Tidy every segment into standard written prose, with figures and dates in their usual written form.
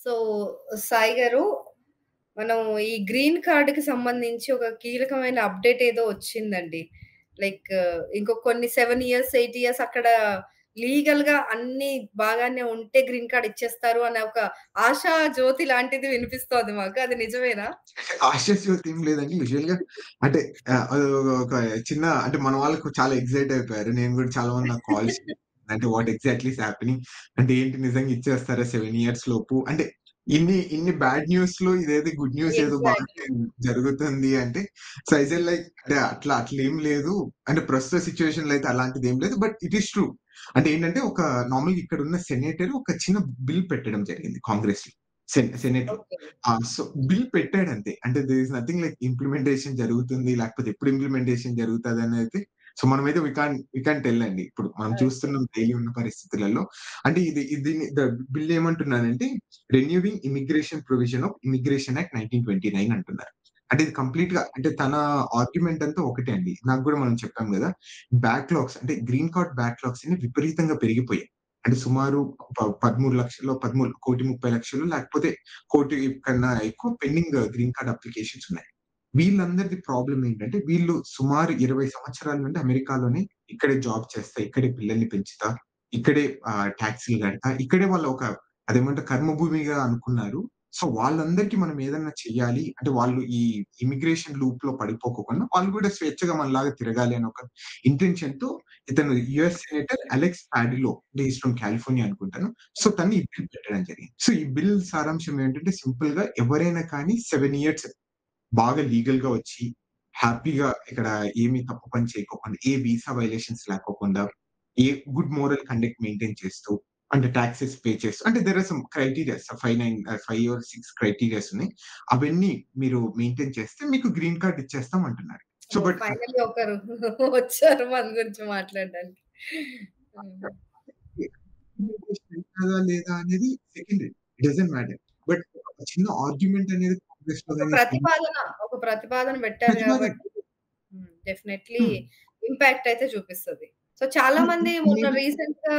So, Sai గారు, మనం ఈ గ్రీన్ కార్డ్‌కి సంబంధించి ఒక కీలకమైన అప్‌డేట్ ఏదో వచ్చిందండి. లైక్ ఇంకో కొన్ని 7 ఇయర్స్, 8 ఇయర్స్ అక్కడ లీగల్‌గా అన్నీ బాగానే ఉంటే గ్రీన్ కార్డ్ ఇచ్చేస్తారు అనే ఒక ఆశా జ్యోతి లాంటిది వినిపిస్తోంది మాకు. అది నిజమేనా? ఆశ్చర్యపోతే ఏం లేదండి. యూజువల్‌గా అంటే ఒక చిన్న అంటే మన వాళ్ళకు చాలా ఎక్సైట్ అయిపోయారు. నేను గూడా చాలా మంది నాకు కాల్స్ అంటే వాట్ ఎగ్జాక్ట్‌లీ ఈస్ హ్యాపెనింగ్? అంటే ఏంటి నిజంగా ఇచ్చేస్తారా 7 ఇయర్స్ లోపు? అంటే ఇన్ని బ్యాడ్ న్యూస్‌లో ఇదేదో గుడ్ న్యూస్ ఏదో ఎగ్జాక్ట్‌లీ. బాగానే జరుగుతుంది అంటే, సో ఐ సెడ్ లైక్ అంటే అట్లేం లేదు. అంటే ప్రస్తుత సిట్యుయేషన్‌లో అయితే అలాంటిదేం లేదు. But it is true. అంటే ఏంటంటే ఒక నార్మల్‌గా ఇక్కడున్న సెనేటర్ ఒక చిన్న బిల్ పెట్టడం జరిగింది కాంగ్రెస్‌లో. సెనేట్‌లో. ఓకే. సో బిల్ పెట్టాడంతే. అంటే there is nothing like implementation జరుగుతుంది. లేకపోతే ఎప్పుడు ఇంప్లిమెంటేషన్ జరుగుతదనైతే సో మనమైతే వి కాంట్ టెల్ అండి. ఇప్పుడు మనం ఓకే. చూస్తున్నాం డైలీ ఉన్న పరిస్థితులలో. అంటే దీన్ని బిల్ ఏమంటున్నారంటే రెన్యూవింగ్ immigration provision of immigration act 1929 అంటున్నారు. అంటే ఇది కంప్లీట్‌గా అంటే తన ఆర్గ్యుమెంట్ అంతా ఒకటే అండి. నాకు గూడా మనం చెప్పాం గదా! బ్యాక్‌లాగ్స్ అంటే గ్రీన్ కార్డ్ బ్యాక్‌లాగ్స్ అనేవి విపరీతంగా పెరిగిపోయాయి. అంటే సుమారు 13,00,000 13,30,00,000 లేకపోతే 1,00,00,000 కన్నా ఎక్కువ పెండింగ్ గ్రీన్ కార్డ్ అప్లికేషన్స్ ఉన్నాయి. వీళ్ళందరిది ప్రాబ్లమ్ ఏంటంటే, వీళ్ళు సుమారు 20 సంవత్సరాల నుండి అమెరికాలోనే ఇక్కడే జాబ్ చేస్తా, ఇక్కడే పిల్లల్ని పెంచుతా, ఇక్కడే టాక్స్‌లు కడతా, ఇక్కడే వాళ్ళ ఒక అదేమంటారు కర్మభూమిగా అనుకున్నారు. సో, వాళ్ళందరికీ మనం ఏదన్నా చెయ్యాలి అంటే, వాళ్ళు ఈ ఇమిగ్రేషన్ లూప్‌లో పడిపోకోకుండా వాళ్ళు కూడా స్వేచ్ఛగా మనలాగా తిరగాలి అని ఒక ఇంటెన్షన్‌తో ఇతను యూఎస్ సెనేటర్ అలెక్స్ పాడిలో అంటే ఈస్ ఫ్రమ్ కాలిఫోర్నియా అనుకుంటాను. సో, తను ఈ బిల్ పెట్టడం జరిగింది. సో, ఈ బిల్ సారాంశం ఏంటంటే సింపుల్‌గా ఎవరైనా కానీ 7 ఇయర్స్ బాగా లీగల్‌గా వచ్చి, హ్యాపీగా ఇక్కడ ఏమి తప్పు పని చేయకోకుండా, ఏ వీసా వయలేషన్స్ లేకోకుండా, a good moral conduct maintain చేస్తూ, అంటే టాక్సెస్ పే చేస్తూ అంటే దేర్ ఆర్ సమ్ క్రైటీరియాస్ 5 ఆర్ 6 క్రైటీరియాస్ ఉన్నాయి. అవన్నీ మీరు మెయింటైన్ చేస్తే మీకు గ్రీన్ కార్డ్ ఇచ్చేస్తాం అంటున్నారు. So, oh! బట్ ఫైనల్లీ ఒకరు వచ్చారు మన గురించి మాట్లాడడానికి. హ్మ్. ఇంప్లిమెంటేషన్ అయితదా లేదా అనేది secondary. It doesn't matter. But ఒక చిన్న ఆర్గ్యుమెంట్ అనేది కాంగ్రెస్‌లో ఒక గాని ప్రతిపాదన, ఒక ప్రతిపాదన పెట్టారు ప్రతిపాదన గాబట్టి డెఫినైట్‌లీ హ్మ్. ఇంపాక్ట్ అయితే చూపిస్తది. సో, చాలా అండ్ మంది మొన్న ఇంకోటేంటి రీసెంట్‌గా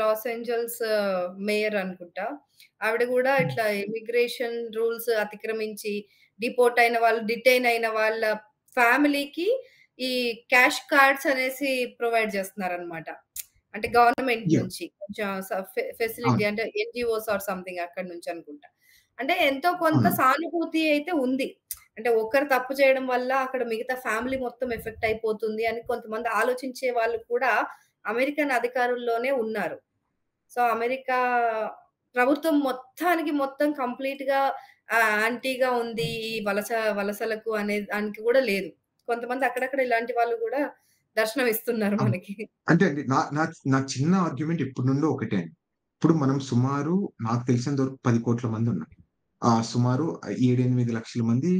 లాస్ ఏంజెల్స్ మేయర్ అనుకుంటా. ఆవిడ గూడా ఇట్లా ఇమిగ్రేషన్ రూల్స్ అతిక్రమించి డిటైన్ అయిన వాళ్ళ ఫ్యామిలీకి ఈ క్యాష్ కార్డ్స్ అనేసి ప్రొవైడ్ చేస్తున్నారనమాట. అంటే గవర్నమెంట్ యాహ్! నుంచి కొంచెం ఫెసిలిటీ అవును. అంటే ఎన్‌జీఓస్ ఆర్ సంథింగ్ అక్కడి నుంచి అనుకుంటా. అంటే ఎంతో కొంత అవును. సానుభూతి అయితే ఉంది. అంటే ఒక్కరు తప్పు చేయడం వల్ల అక్కడ మిగతా ఫ్యామిలీ మొత్తం ఎఫెక్ట్ అయిపోతుంది అని కొంతమంది ఆలోచించే వాళ్ళు కూడా అమెరికన్ అధికారుల్లోనే ఉన్నారు. సో, అమెరికా ప్రభుత్వం మొత్తానికి మొత్తం కంప్లీట్‌గా యాంటీగా ఉంది. ఈ వలసలకు అనే దానికి కూడా లేదు. కొంతమంది అక్కడక్కడ ఇలాంటి వాళ్ళు గూడా దర్శనం ఇస్తున్నారు అవును. మనకి. అంటే అండి నా నా నా చిన్న ఆర్గ్యుమెంట్ ఎప్పటి నుండో ఒకటే అండి. ఇప్పుడు మనం సుమారు నాకు తెలిసినంత వరకు 10,00,00,000 మందున్నాం. సుమారు 7, 8 లక్షల మంది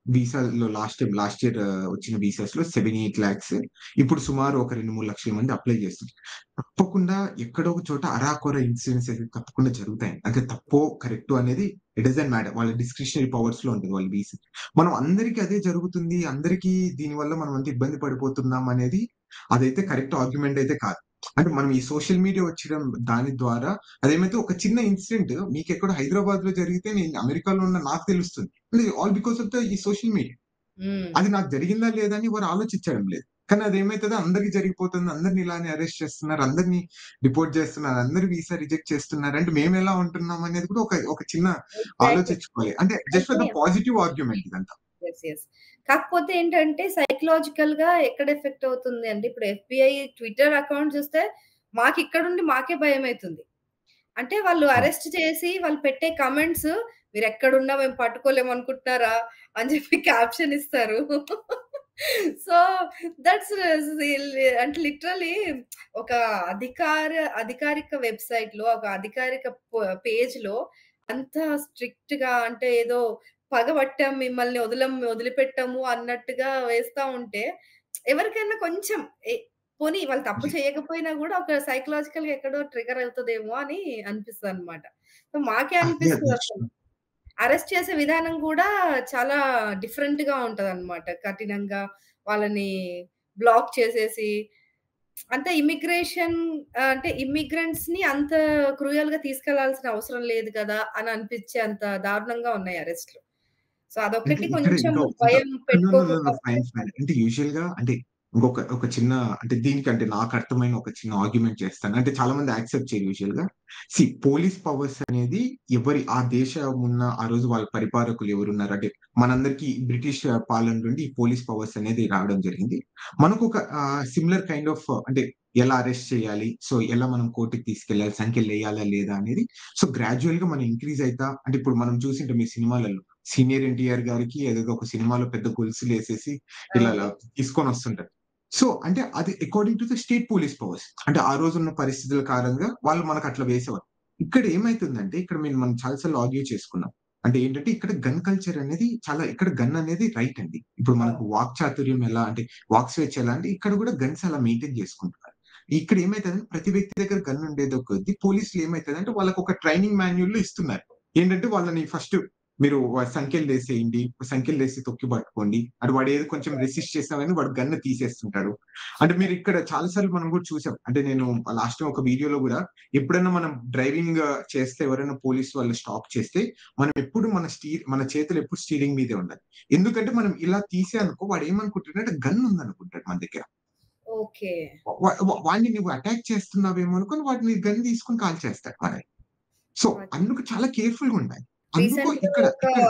వీసాల్లో లాస్ట్ ఇయర్ వచ్చిన వీసాస్‌లో 7, 8 లాక్స్ ఇప్పుడు సుమారు ఒక 2, 3 లక్షల మంది అప్లై చేస్తున్నారు. తప్పకుండా ఎక్కడో ఒక చోట అరాకొర ఇన్సిడెంట్స్ అయితే తప్పకుండా జరుగుతాయండి. అంటే తప్పో, కరెక్టో అనేది ఇట్ డజంట్ మ్యాటర్. వాళ్ళ డిస్క్రిషనరీ పవర్స్‌లో ఉంటది వాళ్ళ వీసా. మనం అందరికి అదే జరుగుతుంది. అందరికీ దీనివల్ల మనం అంత ఇబ్బంది పడిపోతున్నాం అనేది అదైతే కరెక్ట్ ఆర్గ్యుమెంట్ అయితే కాదు. అంటే మనం ఈ సోషల్ మీడియా వచ్చడం దాని ద్వారా అదేమైతే ఒక చిన్న ఇన్సిడెంట్ మీకెక్కడో హైదరాబాద్‌లో జరిగితే నేను అమెరికాలో ఉన్న నాకు తెలుస్తుంది. ఆల్ బికాస్ ఆఫ్ ఈ సోషల్ మీడియా. హ్మ్. అది నాకు జరిగిందా లేదా అని వారు ఆలోచించడం లేదు. కానీ అదేమైతది అందరికి జరిగిపోతుంది. అందరిని ఇలానే అరెస్ట్ చేస్తున్నారు. అందరిని డిపోర్ట్ చేస్తున్నారు. అందరూ వీసా రిజెక్ట్ చేస్తున్నారు. అంటే మేమెలా ఉంటున్నాం అనేది కూడా ఒక చిన్న ఎగ్జాక్ట్‌లీ. ఆలోచించుకోవాలి. అంటే జస్ట్ అయితే ఫర్ ద పాజిటివ్ ఆర్గ్యుమెంట్ ఇదంతా. యెస్. కాకపోతే ఏంటంటే సైకలాజికల్‌గా ఎక్కడ ఎఫెక్ట్ అవుతుంది అంటే ఇప్పుడు ఎఫ్‌బీఐ ట్విట్టర్ అకౌంట్ చూస్తే మాకిక్కడుండి మాకే భయమైతుంది. అంటే వాళ్ళు అవును. అరెస్ట్ చేసి వాళ్ళు పెట్టే కామెంట్స్ మీరెక్కడున్నా మేము పట్టుకోలేమనుకుంటున్నారా? అని చెప్పి క్యాప్షన్ ఇస్తారు. సో, దట్స్ అంటే లిటరల్లీ ఒక అధికారిక వెబ్‌సైట్‌లో ఒక అధికారిక పేజ్‌లో అంత స్ట్రిక్ట్‌గా అంటే ఏదో పగబట్టాం మిమ్మల్ని వదిలిపెట్టము అన్నట్టుగా వేస్తా ఉంటే ఎవరికైనా కొంచెం ఎ పోనీ వాళ్ళు తప్పు చేయకపోయినా గూడా ఒక సైకలాజికల్‌గా ఎక్కడో ట్రిగ్గర్ అవుతదేమో అని అనిపిస్తదనమాట. సో, మాకే యాహ్! దట్స్ అనిపిస్తదసలు. ట్రూ. అరెస్ట్ చేసే విధానం గూడా చాలా డిఫరెంట్‌గా ఉంటదనమాట. కఠినంగా వాళ్ళని బ్లాక్ చేసేసి అంటే ఇమ్మిగ్రేషన్ అంటే ఇమ్మిగ్రెంట్స్‌ని అంత క్రూయల్‌గా తీసుకెళ్లాల్సిన అవసరం లేదు కదా! అని అనిపించే అంత దారుణంగా ఉన్నాయి అరెస్ట్‌లు. సో, అంటే అదొక్కటి ఇక్కడ కొంచెం ఇంకా ఇంకా భయం నో, నో, నో, నో. పెట్టుకోకపోతే ఫైన్, ఫైన్. అంటే యూజువల్‌గా అంటే ఒక చిన్న అంటే దీనికంటే నాకు అర్థమైన ఒక చిన్న ఆర్గ్యుమెంట్ చేస్తాను. అంటే చాలా మంది యాక్సెప్ట్ చేయరు యూజువల్‌గా. పోలీస్ పవర్స్ అనేది ఆ దేశం ఉన్న ఆ రోజు వాళ్ళ పరిపాలకులు ఎవరున్నారు అంటే మనందరికీ బ్రిటిష్ పాలన నుండి ఈ పోలీస్ పవర్స్ అనేది రావడం జరిగింది. మనకొక సిమిలర్ కైండ్ ఆఫ్ అంటే ఎలా అరెస్ట్ చేయాలి? సో, ఎలా మనం కోర్ట్‌కి తీసుకెళ్ళాలి? సంకెళ్ళేయాలా లేదా అనేది సో, గ్రాడ్యుయల్‌గా మనం ఇంక్రీజ్ అయితా అంటే ఇప్పుడు మనం చూసింటాం ఈ సినిమాలలో సీనియర్ ఎన్టీఆర్ గారికి ఏదేదో ఒక సినిమాలో పెద్ద గొలుసులేసేసి ఇలా అవును. తీసుకొనొస్తుంటారు. సో, అంటే అది according to the state police powers. అంటే ఆ రోజున్న పరిస్థితుల కారణంగా వాళ్ళు మనకట్లా వేసేవారు. ఇక్కడ ఏమైతుందంటే ఇక్కడ మనం చాలా సార్లు ఆర్గ్యూ చేసుకున్నాం. అంటే ఏంటంటే ఇక్కడ గన్ కల్చర్ అనేది ఇక్కడ గన్ అనేది రైట్ అండి. ఇప్పుడు మనకు అవును. వాక్ చాతుర్యం ఎలా అంటే వాక్ స్వేచ్ఛ ఎలా అంటే ఇక్కడ కూడా గన్స్ అలా మెయింటైన్ చేసుకుంటున్నారు. ఇక్కడ ఏమైతదంటే ప్రతి వ్యక్తి దగ్గర గన్ ఉండేదో కొద్దీ పోలీసులు ఏమైతదంటే వాళ్ళకొక ట్రైనింగ్ మాన్యుయల్‌లో ఇస్తున్నారు. ఏంటంటే వాళ్ళని ఫస్ట్ మీరు సంకెళ్ళేసేయండి. సంకెళ్ళేసి తొక్కి పట్టుకోండి. వాడేదో కొంచెం రెసిస్ట్ చేసినా గాని వాడు గన్ తీసేస్తుంటాడు. అంటే మీరిక్కడ చాలా సార్లు మనం కూడా చూసాం. అంటే నేను లాస్ట్ టైమ్ ఒక వీడియోలో గూడా ఎప్పుడైనా మనం డ్రైవింగ్ చేస్తే ఎవరైనా పోలీస్ వాళ్ళు స్టాప్ చేస్తే మనం ఎప్పుడు మన చేతులు ఎప్పుడు స్టీరింగ్ మీదే ఉండాలి. ఎందుకంటే మనం ఇలా తీసామనుకో వాడేమనుకుంటాడంటే గన్ ఉందనుకుంటాడు మన దగ్గర. ఓకే. వాడిని నువ్వు అటాక్ చేస్తున్నావేమో అనుకోని వాడు నీ గన్ తీసుకొని కాల్చేస్తాడు మనని. సో, అది. అందుకు చాలా కేర్‌ఫుల్‌గా ఉండాలి. అందుకు రీసెంట్‌గా ఇక్కడ ఒక ఇక్కడ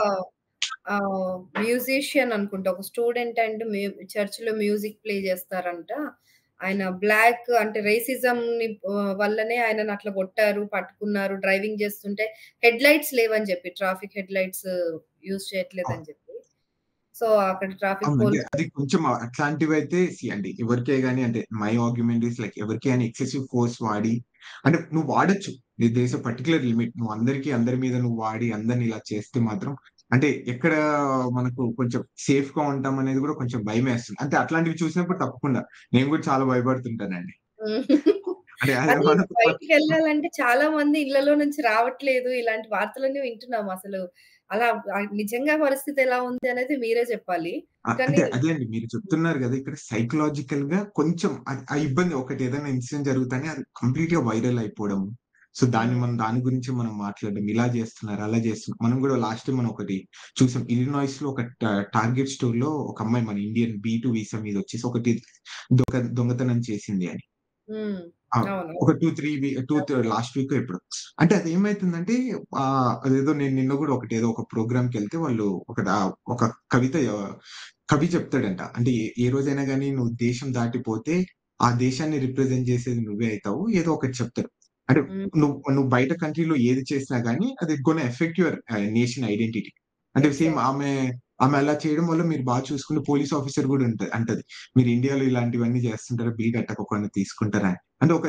మ్యూజిషియన్ అనుకుంటా. ఒక స్టూడెంట్ అండ్ చర్చ్‌లో మ్యూజిక్ ప్లే చేస్తారంట. ఆయన బ్లాక్ అంటే రేసిజంని వల్లనే ఆయనను అట్లా కొట్టారు, పట్టుకున్నారు. డ్రైవింగ్ చేస్తుంటే హెడ్ లైట్స్ లేవని చెప్పి, ట్రాఫిక్ హెడ్ లైట్స్ యూజ్ చేయట్లేదని చెప్పి. సో, అక్కడ ట్రాఫిక్ అవునండి. పోలీస్ అది కొంచెం అట్లాంటివైతే అండి ఎవరికే గాని అంటే మై ఆర్గ్యుమెంట్ ఈస్ లైక్ ఎవరికే గాని ఎక్సెసివ్ ఫోర్స్ వాడి అంటే నువ్వు వాడొచ్చు. There is a particular limit. నువ్వు అందరి మీద నువ్వు వాడి అందరిని ఇలా చేస్తే మాత్రం అంటే ఎక్కడ మనకు కొంచెం సేఫ్‌గా ఉంటాం అనేది కూడా కొంచెం భయమేస్తుంది. అంటే అట్లాంటివి చూసినప్పుడు తప్పకుండా నేను కూడా చాలా భయపడుతుంటానండి. అంటే అదే అదే మనకు బయటికెళ్ళాలంటే చాలా మంది ఇళ్ళలో నుంచి రావట్లేదు. ఇలాంటి వార్తలన్నీ వింటున్నాం అసలు. అలా నిజంగా పరిస్థితి ఎలా ఉంది అనేది మీరే చెప్పాలి. కానీ అంటే అదే అండి. మీరు చెప్తున్నారు గదా! ఇక్కడ సైకలాజికల్‌గా కొంచెం ఆ ఇబ్బంది ఒకటి ఏదైనా ఇన్సిడెంట్ జరుగుతానే అది కంప్లీట్‌గా వైరల్ అయిపోవడం. సో, హ్మ్. దాని గురించి మనం మాట్లాడడం. ఇలా జేస్తున్నారు, అలా జేస్తున్నారు. మనం గూడా లాస్ట్ టైమ్ మనం ఒకటి చూసాం. ఇలినాయిస్‌లో ఒక టార్గెట్ స్టోర్‌లో ఒక అమ్మాయి మన ఇండియన్ బీ2 వీసా మీద వచ్చేసి ఒకటి దొంగతనం చేసింది అని. హ్మ్. ఆ! అవును. ఒక 2 లాస్ట్ వీకో ఎప్పుడో. అంటే అదేమైతుందంటే అదేదో నేను నిన్న గూడా ఏదో ఒక ప్రోగ్రామ్‌కెళ్తే వాళ్ళు ఒక కవిత కవి చెప్తాడంట. అంటే ఏ రోజైనా గాని నువ్వు దేశం దాటిపోతే ఆ దేశాన్ని రిప్రజెంట్ చేసేది నువ్వే అయితావు. ఏదో ఒకటి చెప్తాడు. అంటే హ్మ్. నువ్వు బయట కంట్రీలో ఏది చేసినా గాని అది gonna effect your nation identity. అంటే సేమ్ ఎగ్జాక్ట్. ఆమె అలా చేయడం వల్ల మీరు చూసుకున్న పోలీస్ ఆఫీసర్ గూడా అంటది. మీరు ఇండియాలో ఇలాంటివన్నీ చేస్తుంటారు. బిల్ కట్టకోకుండా తీసుకుంటారా? అంటే ఒక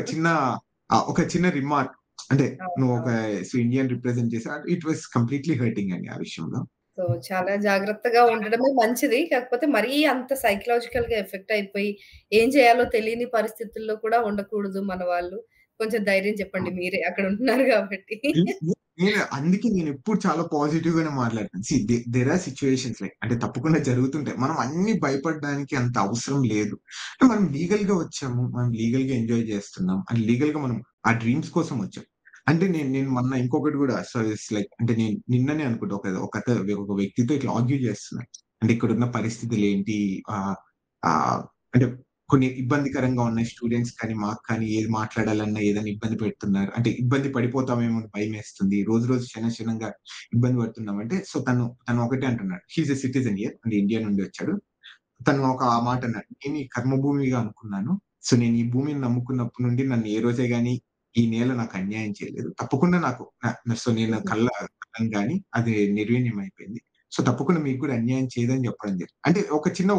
చిన్న రిమార్క్ అంటే అవును. నువ్వు అవును. ఇండియన్ రిప్రజెంట్ చేసావు. ఇట్ వాస్ కంప్లీట్‌లీ హర్టింగ్ అండి ఆ విషయంలో. సో, చాలా జాగ్రత్తగా ఉండడమే మంచిది. కాకపోతే మరీ అంత సైకలాజికల్‌గా ఎఫెక్ట్ అయిపోయి, ఏం చేయాలో తెలియని పరిస్థితుల్లో కూడా ఉండకూడదు మన వాళ్ళు. కొంచెం ధైర్యం చెప్పండి మీరే అక్కడ ఉంటున్నారు కాబట్టి. నే నే అందుకే నేనెప్పుడు చాలా పాజిటివ్ గానే మాట్లాడతాను. దేర్ ఆర్ సిట్యుయేషన్స్ లైక్ అంటే తప్పకుండా జరుగుతుంటాయి. మనం అన్ని భయపడడానికి అంత అవసరం లేదు. మనం లీగల్‌గా వచ్చాము. మనం లీగల్‌గా ఎంజాయ్ చేస్తున్నాం. అండ్ లీగల్‌గా మనం ఆ డ్రీమ్స్ కోసం వచ్చాం. అంటే నేను నేను మొన్న ఇంకొకటి గూడా ఇట్స్ లైక్ అంటే నేను నిన్ననే అనుకుంటా ఒక వ్యక్తితో ఇట్లా ఆర్గ్యూ చేస్తున్నా. అంటే ఇక్కడున్న పరిస్థితులేంటి? ఆహ్, ఆహ్, అంటే కొన్ని ఇబ్బందికరంగా ఉన్నాయి స్టూడెంట్స్ కానీ, మాకు కానీ ఏది మాట్లాడాలన్నా ఏదైనా ఇబ్బంది పెడుతున్నారు. అంటే ఇబ్బంది పడిపోతామేమో అని భయమేస్తుంది. రోజు రోజు క్షణంగా ఇబ్బంది పడుతున్నామంటే తను ఒకటే అంటున్నాడు. He is a citizen here అంటే ఇండియా నుండి వచ్చాడు. తను ఆ మాట అన్నాడు. "నేను ఈ కర్మభూమిగా అనుకున్నాను. సో, నేను ఈ భూమిని నమ్ముకున్నప్పటి నుండి నన్ను ఏ రోజే గాని ఈ నేల నాకు అన్యాయం చేయలేదు. తప్పకుండా నాకు నేను కలను గాని అది నిర్వీర్యం అయిపోయింది. సో, తప్పకుండా మీకు కూడా అన్యాయం చేయదని" చెప్పడం జరిగింది. అంటే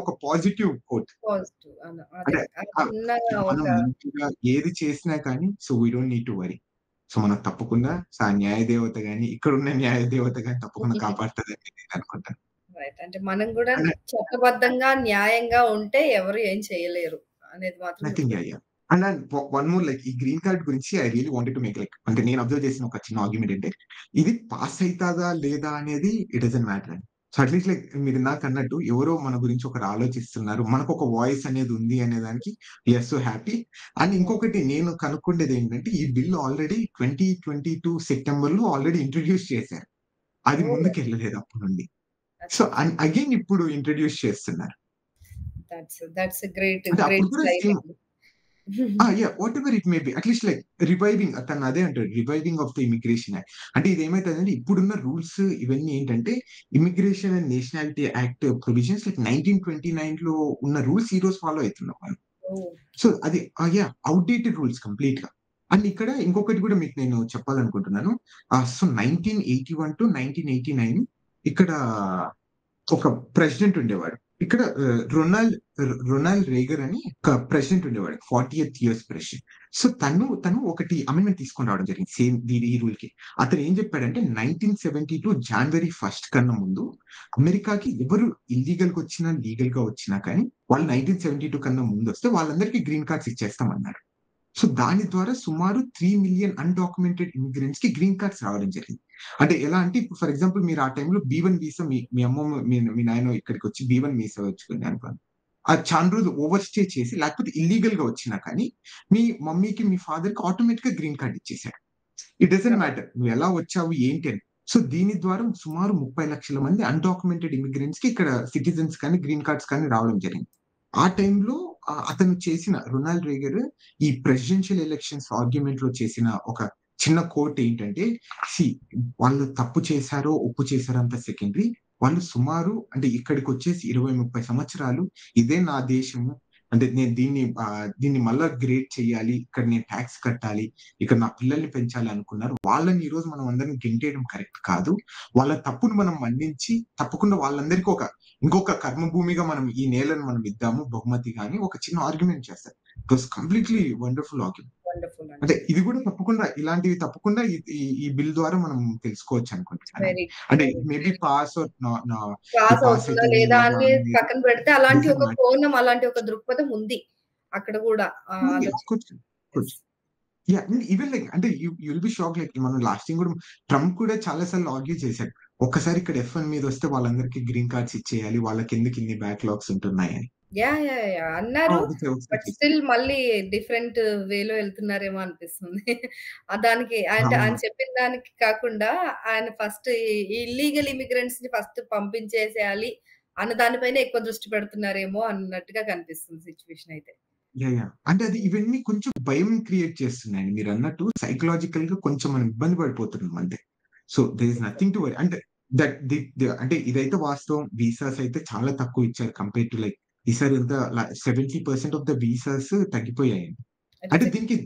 ఒక పాజిటివ్ కోట్. పాజిటివ్ అదే. అంటే అది ఆ! చిన్న మనం ఒక మంచిగా ఏది చేసినా కానీ we don't need to worry. మనకు తప్పకుండా న్యాయ దేవత గాని, ఇక్కడున్న న్యాయ దేవత గాని తప్పకుండా కాపాడుతదని నేను అనుకుంటాను. రైట్. అంటే మనం గూడా అండ్ చట్టబద్ధంగా, న్యాయంగా ఉంటే ఎవరు ఏం చేయలేరు అనేది మాత్రం నథింగ్ గుర్తుపెట్టుకోవాలి. వన్ మోర్ లైక్ ఈ గ్రీన్ కార్డ్ గురించి I really wanted to make like అంటే నేను అబ్జర్వ్ చేసిన ఒక చిన్న ఆర్గ్యుమెంట్ అంటే ఇది పాస్ అయితాదా లేదా అనేది ఇట్ డజంట్ మ్యాటర్ అండి. సో అట్లీస్ట్ లైక్ మీరిందాకన్నట్టు ఎవరో మన గురించి ఒకరు ఆలోచిస్తున్నారు. మనకొక వాయిస్ అనేది ఉంది అనే దానికి we are so happy. And ఇంకొకటి నేను కనుక్కుండేదేంటంటే ఈ బిల్ ఆల్రెడీ 2022 సెప్టెంబర్‌లో ఆల్రెడీ ఇంట్రొడ్యూస్ చేశారు. అది ఓహ్! ముందుకెళ్ళలేదు అప్పటి నుండి. సో అచ్చచ్చ! అగైన్ ఇప్పుడు ఇంట్రొడ్యూస్ చేస్తున్నారు. దట్స్ ఎ గ్రేట్ అంటే అప్పుడు గ్రేట్ కూడా స్టైల్ సేమ్ అండి. Yeah! Whatever it may be. At least like reviving తను అదే అంటాడు. Reviving of the immigration act. అంటే ఇదేమైతదంటే ఇప్పుడున్న రూల్స్ ఇవన్నీ ఏంటంటే immigration and nationality act provisions like 1929లో ఉన్న రూల్స్ ఈ రోజు ఫాలో అయితున్నాం మనం. ఓహ్! సో అది యాహ్! ఔట్‌డేటెడ్ రూల్స్ కంప్లీట్‌గా. అండ్ ఇక్కడ ఇంకొకటి కూడా మీకు నేను చెప్పాలనుకుంటున్నాను. సో 1981-1989 ఇక్కడ ఒక ప్రెసిడెంట్ ఉండేవాడు. ఇక్కడ రొనాల్డ్ రేగన్ అని ఒక ప్రెసిడెంట్ ఉండేవాడు. 40th years president. సో తను ఒకటి అమెండ్మెంట్ తీసుకొని రావడం జరిగింది. సేమ్ ఈ రూల్‌కి. అతను ఏం చెప్పాడంటే 1972 జనవరి 1 కన్నా ముందు అమెరికాకి ఎవరు ఇల్లీగల్‌గా వచ్చినా, లీగల్‌గా వచ్చినా కానీ వాళ్ళు 1972 కన్నా ముందొస్తే వాళ్ళందరికీ గ్రీన్ కార్డ్స్ ఇచ్చేస్తామన్నారు. సో దాని ద్వారా సుమారు 3 మిలియన్ అన్‌డాక్యుమెంటెడ్ ఇమిగ్రెంట్స్‌కి గ్రీన్ కార్డ్స్ రావడం జరిగింది. అంటే ఎలా అంటే ఇప్పుడు ఫర్ ఎగ్జాంపుల్ మీరు ఆ టైమ్‌లో బి1 వీసా మీ అమ్మమ్మ మీ నాయనో ఇక్కడికొచ్చి బి1 వీసా వచ్చుకుంది అనుకోండి. అది చానా రోజులు ఓవర్ స్టే చేసి లేకపోతే ఇల్లీగల్‌గా వచ్చినా కానీ మీ మమ్మీకి, మీ ఫాదర్‌కి ఆటోమేటిక్‌గా గ్రీన్ కార్డ్ ఇచ్చేసాడు. It doesn't matter. నువ్వెలా వచ్చావు ఏంటి అని. సో దీని ద్వారా సుమారు 30,00,000 మంది అన్‌డాక్యుమెంటెడ్ ఇమిగ్రెంట్స్‌కి ఇక్కడ సిటిజన్స్ కానీ, గ్రీన్ కార్డ్స్ కానీ రావడం జరిగింది. ఆ టైంలో అతను చేసిన రొనాల్డ్ రేగర్ ఈ ప్రెసిడెన్షియల్ ఎలక్షన్స్ ఆర్గ్యుమెంట్‌లో చేసిన ఒక చిన్న కోట్ ఏంటంటే, సీ వాళ్ళు తప్పు చేశారో, ఒప్పు చేశారో అంతా సెకండరీ. వాళ్ళు సుమారు అంటే ఇక్కడికొచ్చేసి 20, 30 సంవత్సరాలు ఇదే నా దేశము. అంటే నేను దీన్ని మళ్ళా గ్రేట్ చేయాలి. ఇక్కడ నేను టాక్స్ కట్టాలి. ఇక్కడ నా పిల్లల్ని పెంచాలి అనుకున్నారు. వాళ్ళని ఈరోజు మనం అందరం గెంటేయడం కరెక్ట్ కాదు. వాళ్ళ తప్పును మనం మన్నించి తప్పకుండా వాళ్ళందరికీ ఇంకొక కర్మభూమిగా మనం ఈ నేలను మనం ఇద్దాము బహుమతిగా అని ఒక చిన్న ఆర్గ్యుమెంట్ చేస్తారు. It was completely wonderful argument. Wonderful అండి. అంటే ఇది కూడా ఇలాంటివి తప్పకుండా ఈ బిల్ ద్వారా మనం తెలుసుకోవచ్చు అనుకుంటున్నానండి. వెరీ అంటే very maybe pass or pass pass అవుతుందా అయితదో లేదా లేదో అని అనేది పక్కన పెడితే అలాంటి డజంట్ ఒక మ్యాటర్. కోణం, అలాంటి ఒక దృక్పథం ఉంది. అక్కడ గూడా ఉంది. ఆఫ్ ఆలోచన. Course. Of yes. Course. Yeah! Even like అంటే you will be shocked like మనం లాస్ట్ టైమ్ కూడా ట్రంప్ కూడా చాలా సార్లు ఆర్గ్యూ చేసాడు. ఒక్కసారి ఇక్కడ F1 మీదొస్తే వాళ్ళందరికీ గ్రీన్ కార్డ్స్ ఇచ్చేయాలి. వాళ్ళకెందుకు ఇన్ని బ్యాక్‌లాగ్స్ ఉంటున్నాయని. యాహ్! అన్నారు. బట్ ఒకసారి స్టిల్ మళ్ళీ డిఫరెంట్ వేలో ఎళ్తున్నారేమో అనిపిస్తుంది. దానికి అంటే ఆయన అవును. చెప్పిన దానికి కాకుండా ఆయన ఫస్ట్ ఇల్లీగల్ ఇమిగ్రెంట్స్‌ని ఫస్ట్ పంపించేసేయాలి అన్న దాని పైన ఎక్కువ దృష్టి పెడుతున్నారేమో అన్నట్టుగా కనిపిస్తుంది సిట్యుయేషన్ అయితే. యాహ్! అంటే అది ఇవన్నీ కొంచెం భయం క్రియేట్ చేస్తున్నాయండి. మీరన్నట్టు సైకలాజికల్‌గా కొంచెం మనం ఇబ్బంది పడిపోతున్నాం అంతే. So there is nothing to worry. అంటే దట్ ది ది అంటే ఇదైతే వాస్తవం. వీసాస్ అయితే చాలా తక్కువ ఇచ్చారు కంపేర్ టు లైక్ ఈసారి ఎంత 70% ఆఫ్ ద వీసాస్ తగ్గిపోయాయండి. అంటే రిజెక్ట్. దీనికి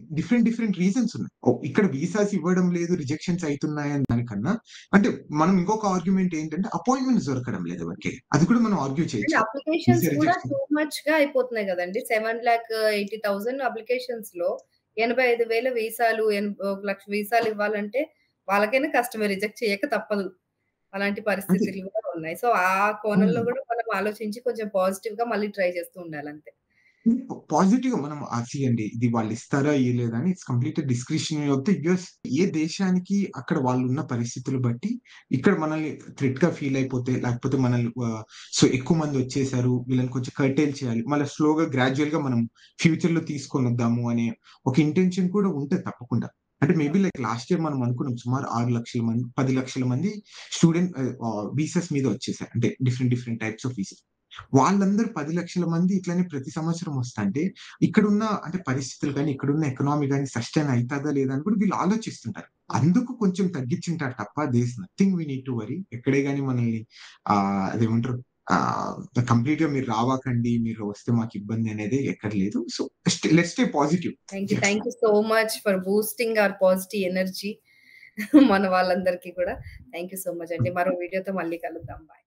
డిఫరెంట్ రీజన్స్ ఉన్నాయి. ఇక్కడ వీసాస్ ఇవ్వడం లేదు, రిజెక్షన్స్ అయితున్నాయని దానికన్నా అంటే మనం ఇంకొక ఆర్గ్యుమెంట్ ఏంటంటే అపాయింట్‌మెంట్స్ దొరకడం లేదు ఎవరికీ. అది కూడా మనం ఆర్గ్యూ అండ్ చేయొచ్చు. అప్లికేషన్స్ వీసా కూడా రిజెక్షన్ టూ మచ్‌గా అయిపోతున్నాయి గదండీ. 7,80,000 అప్లికేషన్స్‌లో 85,000 వీసాలు 1,00,000 వీసాలు ఇవ్వాలంటే వాళ్ళకైనా కష్టమే, రిజెక్ట్ చేయక తప్పదు. అలాంటి అంటే పరిస్థితులు గూడా ఉన్నాయి. సో, ఆ కోణంలో అవును. గూడా మనం ఆలోచించి కొంచెం పాజిటివ్‌గా మళ్ళీ ట్రై చేస్తూ ఉండాలంతే. పాజిటివ్‌గా మనం అండి. ఇది వాళ్ళిస్తారా? ఇయ్యలేదా? అని it's completely discretionary of the US. ఏ దేశానికి అక్కడ వాళ్ళున్న పరిస్థితులు బట్టి ఇక్కడ మనల్ని థ్రెట్‌గా ఫీల్ అయిపోతే లేకపోతే మనల్ని సో ఎక్కువ మంది వచ్చేసారు. వీళ్ళని కొంచెం కర్టైల్ చేయాలి. మళ్ళా స్లోగా గ్రాడ్యుయల్‌గా మనం ఫ్యూచర్‌లో తీసుకొనొద్దాము అనే ఒక ఇంటెన్షన్ కూడా ఉంటది తప్పకుండా. అంటే మేబీ లైక్ లాస్ట్ ఇయర్ మనం అనుకున్నాం సుమారు 6,00,000 మంది, 10,00,000 మంది స్టూడెంట్ వీసాస్ మీద వచ్చేసారు. అంటే డిఫరెంట్ టైప్స్ ఆఫ్ వీసా. వాళ్ళందరూ 10,00,000 మంది ఇట్లనే ప్రతి సంవత్సరం వస్తాంటే, ఇక్కడున్న అంటే పరిస్థితులు గాని, ఇక్కడున్న ఎకానమీ గాని సస్టైన్ అయితదా లేదా అని కూడా వీళ్ళు ఆలోచిస్తుంటారు. అందుకు కొంచెం తగ్గించుంటారు తప్ప there is nothing we need to worry. ఎక్కడే గాని మనల్ని అదేమంటారు ఆహ్, కంప్లీట్‌గా మీరు రావాకండి, మీరు వస్తే మాకు ఇబ్బంది అనేది ఎక్కడ లేదు. So, let's stay positive. Thank you so much for boosting our positive energy మన వాళ్ళందరికీ కూడా. థాంక్ యూ సో మచ్ అండి. మరో వీడియోతో మళ్ళీ కలుద్దాం. బాయ్.